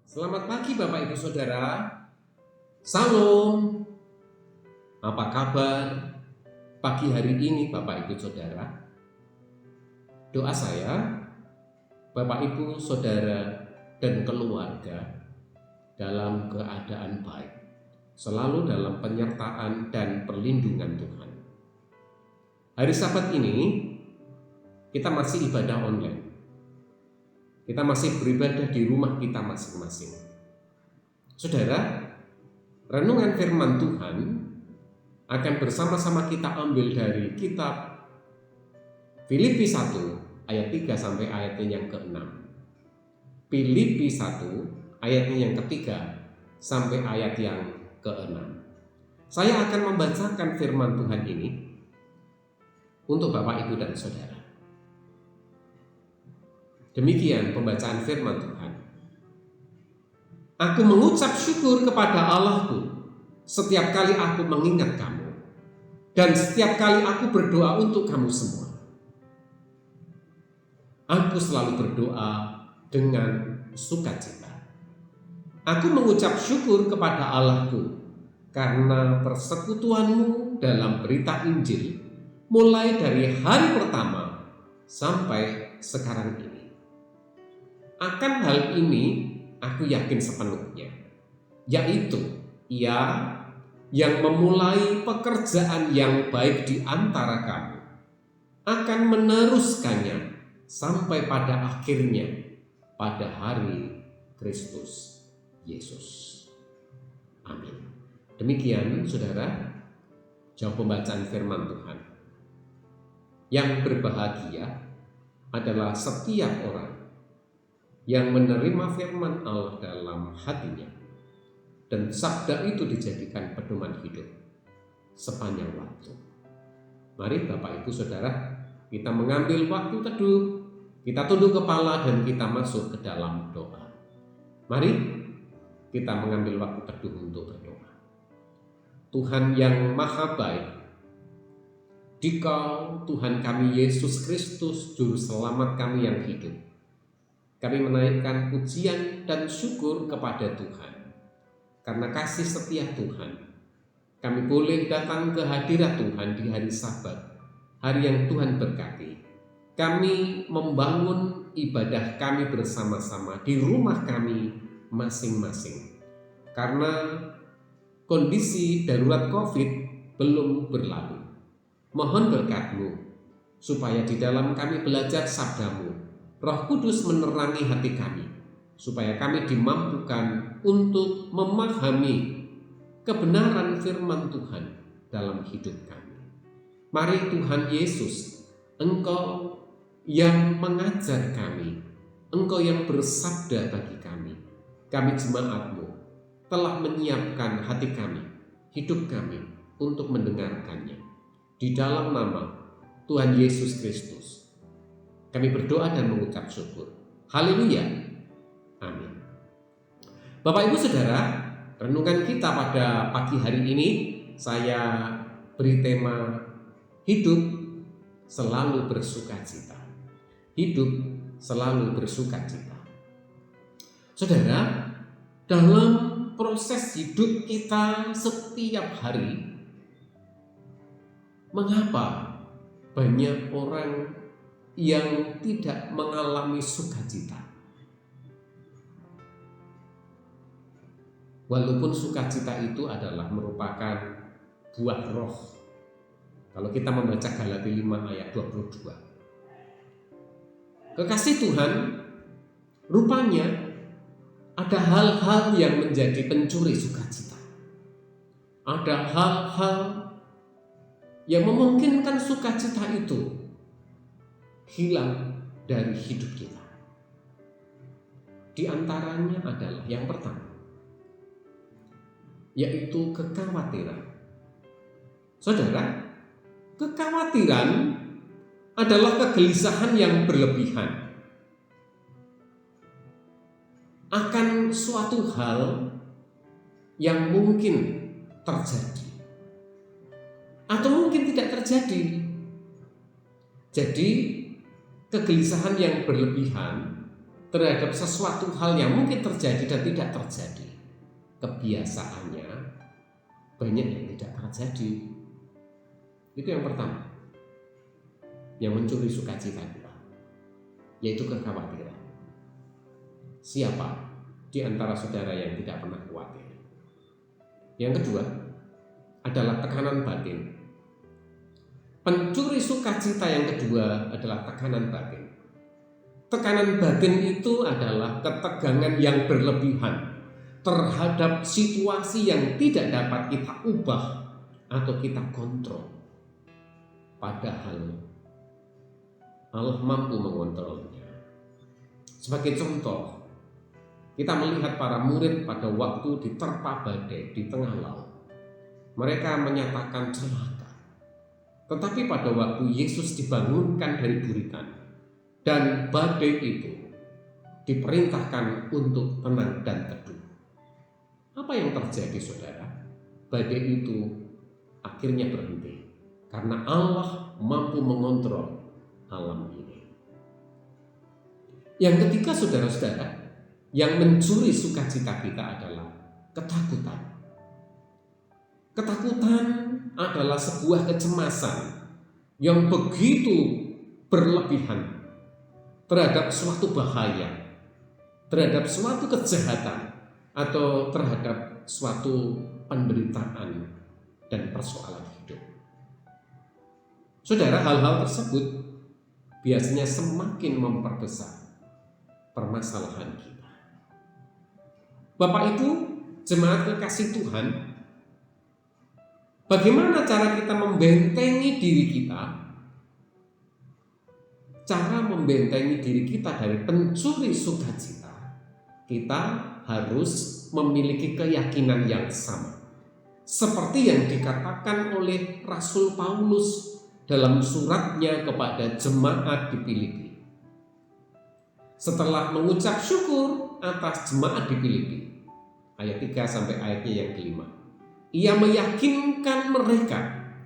Selamat pagi Bapak Ibu Saudara. Salam. Apa kabar pagi hari ini Bapak Ibu Saudara? Doa saya, Bapak Ibu Saudara dan keluarga dalam keadaan baik, selalu dalam penyertaan dan perlindungan Tuhan. Hari Sabat ini kita masih ibadah online. Kita masih beribadah di rumah kita masing-masing. Saudara, renungan firman Tuhan akan bersama-sama kita ambil dari kitab Filipi 1 ayat 3 sampai ayatnya yang ke-6. Filipi 1 ayatnya yang ketiga sampai ayat yang ke-6. Saya akan membacakan firman Tuhan ini untuk Bapak, Ibu, dan Saudara. Demikian pembacaan firman Tuhan. Aku mengucap syukur kepada Allahku setiap kali aku mengingat kamu, dan setiap kali aku berdoa untuk kamu semua. Aku selalu berdoa dengan sukacita. Aku mengucap syukur kepada Allahku karena persekutuanmu dalam berita Injil mulai dari hari pertama sampai sekarang ini. Akan hal ini aku yakin sepenuhnya, yaitu Ia yang memulai pekerjaan yang baik di antara kamu akan meneruskannya sampai pada akhirnya pada hari Kristus Yesus. Amin. Demikian saudara, jawab pembacaan firman Tuhan. Yang berbahagia adalah setiap orang yang menerima firman Allah dalam hatinya, dan sabda itu dijadikan pedoman hidup sepanjang waktu. Mari Bapak Ibu Saudara, kita mengambil waktu teduh, kita tunduk kepala dan kita masuk ke dalam doa. Mari kita mengambil waktu teduh untuk berdoa. Tuhan yang maha baik, Dikau Tuhan kami Yesus Kristus, Juru Selamat kami yang hidup, kami menaikkan pujian dan syukur kepada Tuhan. Karena kasih setia Tuhan, kami boleh datang ke hadirat Tuhan di hari Sabat, hari yang Tuhan berkati. Kami membangun ibadah kami bersama-sama di rumah kami masing-masing. Karena kondisi darurat COVID belum berlalu. Mohon berkat-Mu supaya di dalam kami belajar sabda-Mu, Roh Kudus menerangi hati kami, supaya kami dimampukan untuk memahami kebenaran firman Tuhan dalam hidup kami. Mari Tuhan Yesus, Engkau yang mengajar kami, Engkau yang bersabda bagi kami. Kami jemaat-Mu telah menyiapkan hati kami, hidup kami untuk mendengarkannya. Di dalam nama Tuhan Yesus Kristus kami berdoa dan mengucap syukur. Haleluya. Amin. Bapak Ibu Saudara, renungan kita pada pagi hari ini saya beri tema hidup selalu bersukacita. Hidup selalu bersukacita. Saudara, dalam proses hidup kita setiap hari, mengapa banyak orang yang tidak mengalami sukacita? Walaupun sukacita itu adalah merupakan buah roh. Kalau kita membaca Galatia 5 ayat 22. Kekasih Tuhan, rupanya ada hal-hal yang menjadi pencuri sukacita. Ada hal-hal yang memungkinkan sukacita itu hilang dari hidup kita. Di antaranya adalah yang pertama, yaitu kekhawatiran. Saudara, kekhawatiran adalah kegelisahan yang berlebihan akan suatu hal yang mungkin terjadi atau mungkin tidak terjadi. Jadi kegelisahan yang berlebihan terhadap sesuatu hal yang mungkin terjadi dan tidak terjadi. Kebiasaannya banyak yang tidak terjadi. Itu yang pertama, yang mencuri sukacita kita, yaitu kekhawatiran. Siapa di antara saudara yang tidak pernah khawatir? Yang kedua adalah tekanan batin. Pencuri sukacita yang kedua adalah tekanan batin. Tekanan batin itu adalah ketegangan yang berlebihan terhadap situasi yang tidak dapat kita ubah atau kita kontrol. Padahal Allah mampu mengontrolnya. Sebagai contoh, kita melihat para murid pada waktu diterpa badai di tengah laut. Mereka menyatakan celaka. Tetapi pada waktu Yesus dibangunkan dari buritan dan badai itu diperintahkan untuk tenang dan teduh. Apa yang terjadi, saudara? Badai itu akhirnya berhenti karena Allah mampu mengontrol alam ini. Yang ketiga, saudara-saudara, yang mencuri sukacita kita adalah ketakutan. Ketakutan adalah sebuah kecemasan yang begitu berlebihan terhadap suatu bahaya, terhadap suatu kejahatan, atau terhadap suatu penderitaan dan persoalan hidup. Saudara, hal-hal tersebut biasanya semakin memperbesar permasalahan kita. Bapak Ibu, jemaat kekasih Tuhan, bagaimana cara kita membentengi diri kita? Cara membentengi diri kita dari pencuri sukacita, kita harus memiliki keyakinan yang sama. Seperti yang dikatakan oleh Rasul Paulus dalam suratnya kepada jemaat di Filipi. Setelah mengucap syukur atas jemaat di Filipi, ayat 3 sampai ayatnya yang kelima, ia meyakinkan mereka,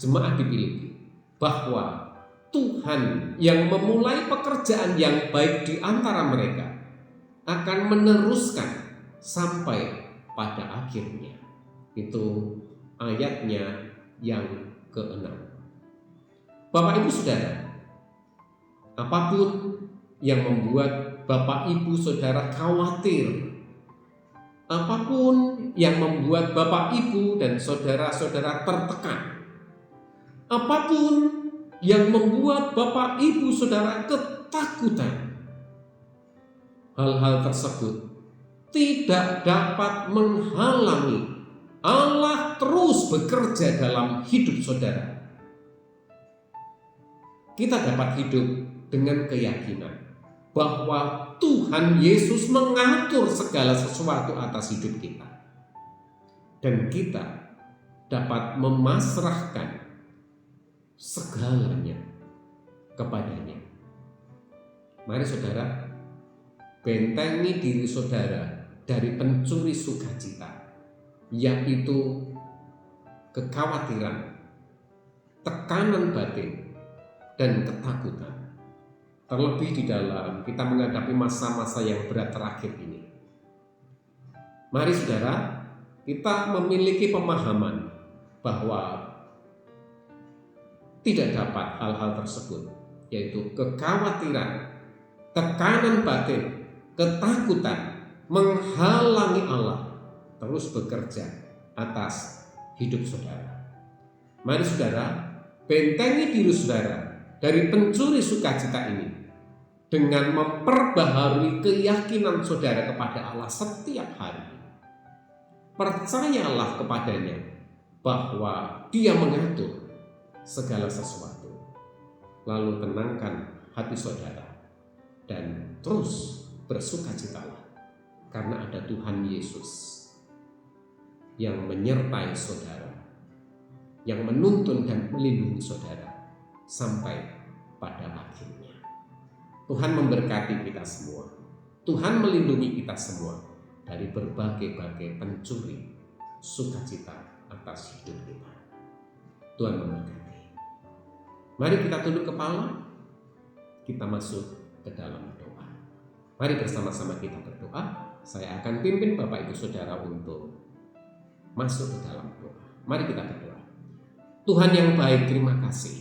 jemaat di Filipi, bahwa Tuhan yang memulai pekerjaan yang baik di antara mereka akan meneruskan sampai pada akhirnya. Itu ayatnya yang ke-6. Bapak Ibu Saudara, apapun yang membuat Bapak Ibu Saudara khawatir, apapun yang membuat Bapak Ibu dan saudara-saudara tertekan, apapun yang membuat Bapak Ibu Saudara ketakutan, hal-hal tersebut tidak dapat menghalangi Allah terus bekerja dalam hidup saudara. Kita dapat hidup dengan keyakinan bahwa Tuhan Yesus mengatur segala sesuatu atas hidup kita, dan kita dapat memasrahkan segalanya kepadanya. Mari saudara, bentengi diri saudara dari pencuri sukacita, yaitu kekhawatiran, tekanan batin, dan ketakutan. Terlebih di dalam kita menghadapi masa-masa yang berat terakhir ini. Mari saudara, kita memiliki pemahaman bahwa tidak dapat hal-hal tersebut, yaitu kekhawatiran, tekanan batin, ketakutan, menghalangi Allah terus bekerja atas hidup saudara. Mari saudara, bentengi diri saudara dari pencuri sukacita ini dengan memperbaharui keyakinan saudara kepada Allah setiap hari. Percayalah kepadanya bahwa Dia mengatur segala sesuatu. Lalu tenangkan hati saudara dan terus bersukacitalah, karena ada Tuhan Yesus yang menyertai saudara, yang menuntun dan melindungi saudara sampai pada akhirnya. Tuhan memberkati kita semua. Tuhan melindungi kita semua dari berbagai-bagai pencuri sukacita atas hidup kita. Tuhan memberkati. Mari kita tunduk kepala, kita masuk ke dalam doa. Mari bersama-sama kita berdoa. Saya akan pimpin Bapak Ibu Saudara untuk masuk ke dalam doa. Mari kita berdoa. Tuhan yang baik, terima kasih.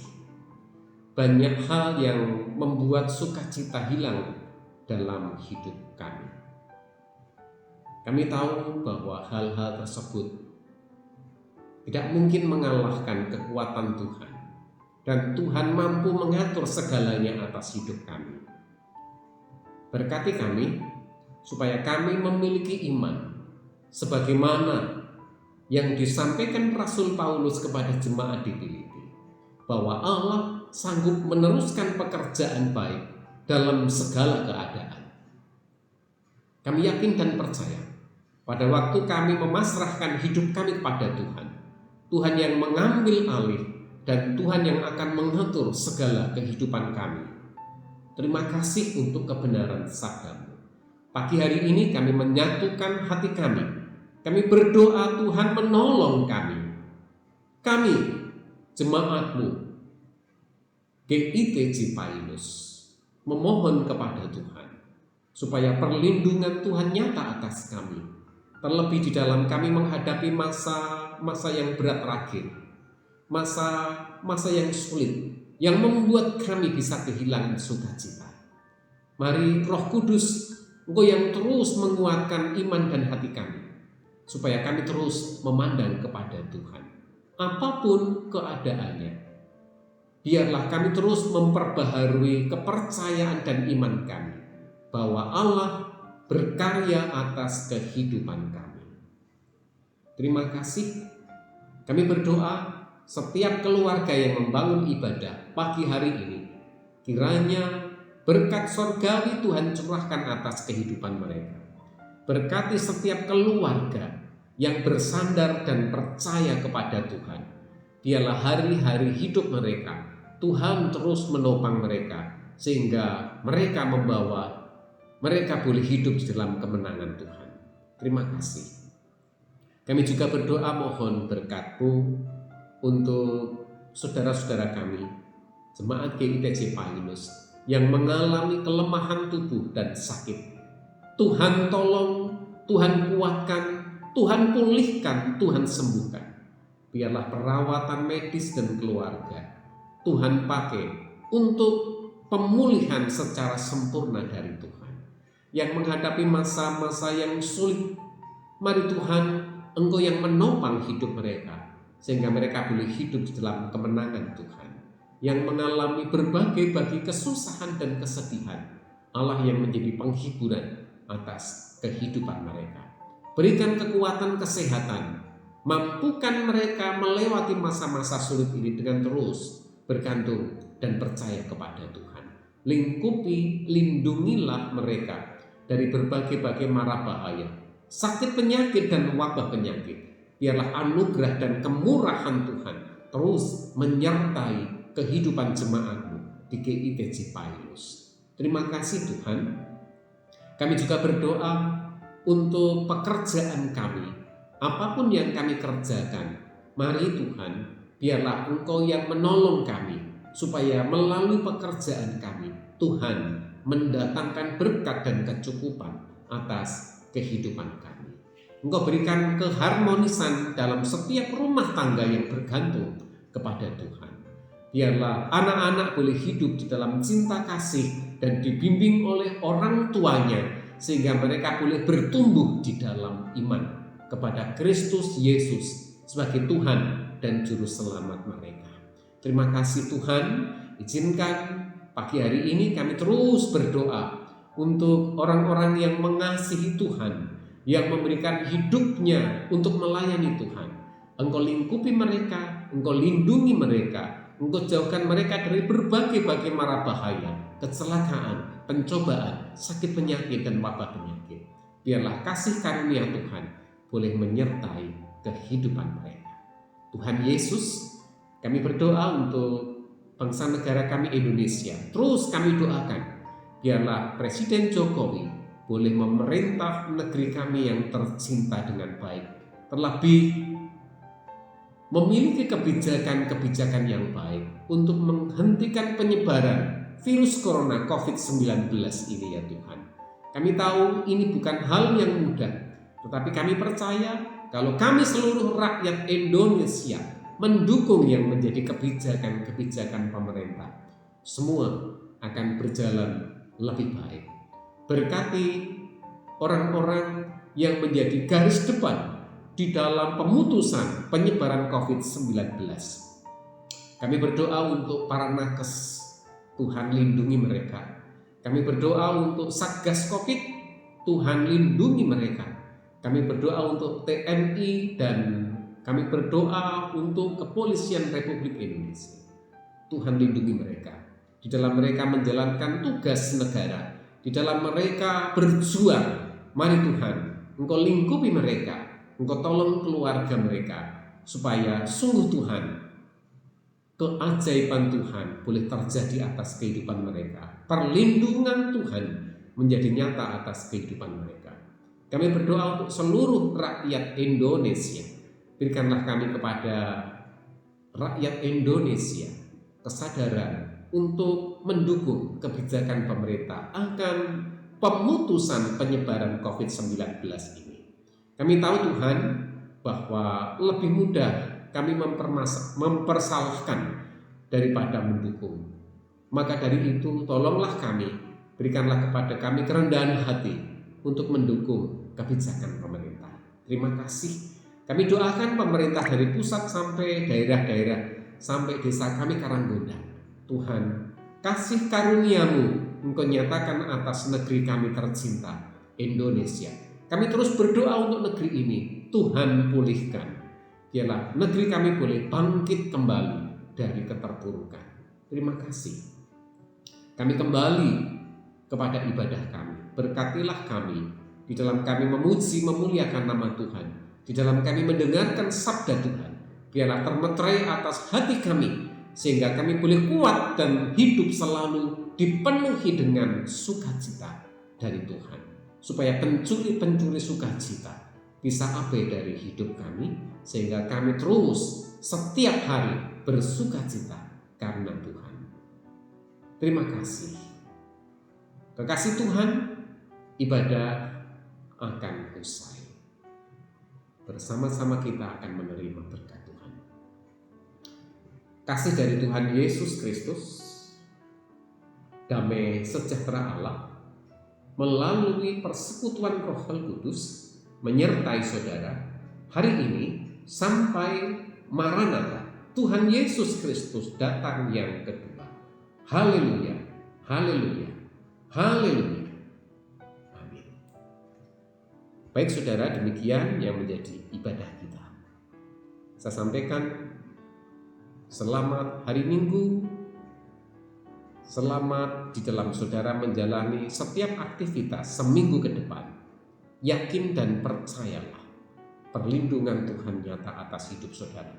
Banyak hal yang membuat sukacita hilang dalam hidup kami. Kami tahu bahwa hal-hal tersebut tidak mungkin mengalahkan kekuatan Tuhan, dan Tuhan mampu mengatur segalanya atas hidup kami. Berkati kami supaya kami memiliki iman sebagaimana yang disampaikan Rasul Paulus kepada jemaat di Filipi, bahwa Allah sanggup meneruskan pekerjaan baik dalam segala keadaan. Kami yakin dan percaya pada waktu kami memasrahkan hidup kami kepada Tuhan, Tuhan yang mengambil alih dan Tuhan yang akan mengatur segala kehidupan kami. Terima kasih untuk kebenaran sabda-Mu. Pagi hari ini kami menyatukan hati kami. Kami berdoa Tuhan menolong kami. Kami, jemaat-Mu, GIT Cipayunus, memohon kepada Tuhan supaya perlindungan Tuhan nyata atas kami, terlebih di dalam kami menghadapi masa yang berat terakhir, masa yang sulit, yang membuat kami bisa kehilangan sukacita. Mari Roh Kudus, Engkau yang terus menguatkan iman dan hati kami, supaya kami terus memandang kepada Tuhan. Apapun keadaannya, biarlah kami terus memperbaharui kepercayaan dan iman kami, bahwa Allah berkarya atas kehidupan kami. Terima kasih. Kami berdoa setiap keluarga yang membangun ibadah pagi hari ini, kiranya berkat surgawi Tuhan curahkan atas kehidupan mereka. Berkati setiap keluarga yang bersandar dan percaya kepada Tuhan. Biarlah hari-hari hidup mereka Tuhan terus menopang mereka, sehingga mereka boleh hidup di dalam kemenangan Tuhan. Terima kasih. Kami juga berdoa mohon berkat-Mu untuk saudara-saudara kami, jemaat GIT Cipayunus, yang mengalami kelemahan tubuh dan sakit. Tuhan tolong, Tuhan kuatkan, Tuhan pulihkan, Tuhan sembuhkan. Biarlah perawatan medis dan keluarga Tuhan pakai untuk pemulihan secara sempurna dari Tuhan. Yang menghadapi masa-masa yang sulit, mari Tuhan, Engkau yang menopang hidup mereka, sehingga mereka boleh hidup di dalam kemenangan Tuhan. Yang mengalami berbagai kesusahan dan kesedihan, Allah yang menjadi penghiburan atas kehidupan mereka. Berikan kekuatan kesehatan, mampukan mereka melewati masa-masa sulit ini dengan terus bergantung dan percaya kepada Tuhan. Lingkupi, lindungilah mereka dari berbagai mara bahaya, sakit penyakit dan wabah penyakit. Biarlah anugerah dan kemurahan Tuhan terus menyertai kehidupan jemaat-Mu di GIT Cipayunus. Terima kasih Tuhan. Kami juga berdoa untuk pekerjaan kami. Apapun yang kami kerjakan, mari Tuhan, biarlah Engkau yang menolong kami, supaya melalui pekerjaan kami, Tuhan mendatangkan berkat dan kecukupan atas kehidupan kami. Engkau berikan keharmonisan dalam setiap rumah tangga yang bergantung kepada Tuhan. Biarlah anak-anak boleh hidup di dalam cinta kasih dan dibimbing oleh orang tuanya, sehingga mereka boleh bertumbuh di dalam iman kepada Kristus Yesus sebagai Tuhan dan Juru Selamat mereka. Terima kasih Tuhan. Izinkan pagi hari ini kami terus berdoa untuk orang-orang yang mengasihi Tuhan, yang memberikan hidupnya untuk melayani Tuhan. Engkau lingkupi mereka, Engkau lindungi mereka, Engkau jauhkan mereka dari berbagai mara bahaya, kecelakaan, pencobaan, sakit penyakit dan wabah penyakit. Biarlah kasih karunia Tuhan boleh menyertai kehidupan mereka. Tuhan Yesus, kami berdoa untuk bangsa negara kami Indonesia. Terus kami doakan, biarlah Presiden Jokowi boleh memerintah negeri kami yang tercinta dengan baik. Terlebih memiliki kebijakan yang baik untuk menghentikan penyebaran virus corona COVID-19 ini ya Tuhan. Kami tahu ini bukan hal yang mudah, tetapi kami percaya kalau kami seluruh rakyat Indonesia mendukung yang menjadi kebijakan-kebijakan pemerintah, semua akan berjalan lebih baik. Berkati orang-orang yang menjadi garis depan di dalam pemutusan penyebaran COVID-19. Kami berdoa untuk para nakes, Tuhan lindungi mereka. Kami berdoa untuk Satgas Covid, Tuhan lindungi mereka. Kami berdoa untuk TNI dan kami berdoa untuk Kepolisian Republik Indonesia. Tuhan lindungi mereka. Di dalam mereka menjalankan tugas negara, di dalam mereka berjuang. Mari Tuhan, Engkau lingkupi mereka, Engkau tolong keluarga mereka, supaya sungguh Tuhan, keajaiban Tuhan boleh terjadi atas kehidupan mereka. Perlindungan Tuhan menjadi nyata atas kehidupan mereka. Kami berdoa untuk seluruh rakyat Indonesia. Berikanlah kami kepada rakyat Indonesia kesadaran untuk mendukung kebijakan pemerintah akan pemutusan penyebaran COVID-19 ini. Kami tahu Tuhan bahwa lebih mudah kami mempersalahkan daripada mendukung. Maka dari itu tolonglah kami, berikanlah kepada kami kerendahan hati untuk mendukung kebijakan pemerintah. Terima kasih. Kami doakan pemerintah dari pusat sampai daerah-daerah, sampai desa kami Karanggondan. Tuhan, kasih karunia-Mu Engkau nyatakan atas negeri kami tercinta, Indonesia. Kami terus berdoa untuk negeri ini, Tuhan pulihkan. Biarlah negeri kami boleh bangkit kembali dari keterpurukan. Terima kasih. Kami kembali kepada ibadah kami. Berkatilah kami di dalam kami memuji, memuliakan nama Tuhan. Di dalam kami mendengarkan sabda Tuhan. Biarlah termeterai atas hati kami, sehingga kami boleh kuat dan hidup selalu dipenuhi dengan sukacita dari Tuhan. Supaya pencuri-pencuri sukacita bisa abai dari hidup kami, sehingga kami terus setiap hari bersukacita karena Tuhan. Terima kasih. Kekasih Tuhan, ibadah akan usai. Bersama-sama kita akan menerima berkat Tuhan. Kasih dari Tuhan Yesus Kristus, damai sejahtera Allah, melalui persekutuan Roh Kudus menyertai saudara hari ini sampai Maranatha, Tuhan Yesus Kristus datang yang kedua. Haleluya, haleluya, haleluya. Amin. Baik saudara, demikian yang menjadi ibadah kita. Saya sampaikan selamat hari Minggu, selamat di dalam saudara menjalani setiap aktivitas seminggu ke depan. Yakin dan percayalah, perlindungan Tuhan nyata atas hidup saudara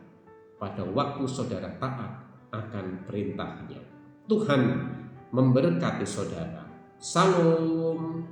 pada waktu saudara taat akan perintahnya. Tuhan memberkati saudara. Salam.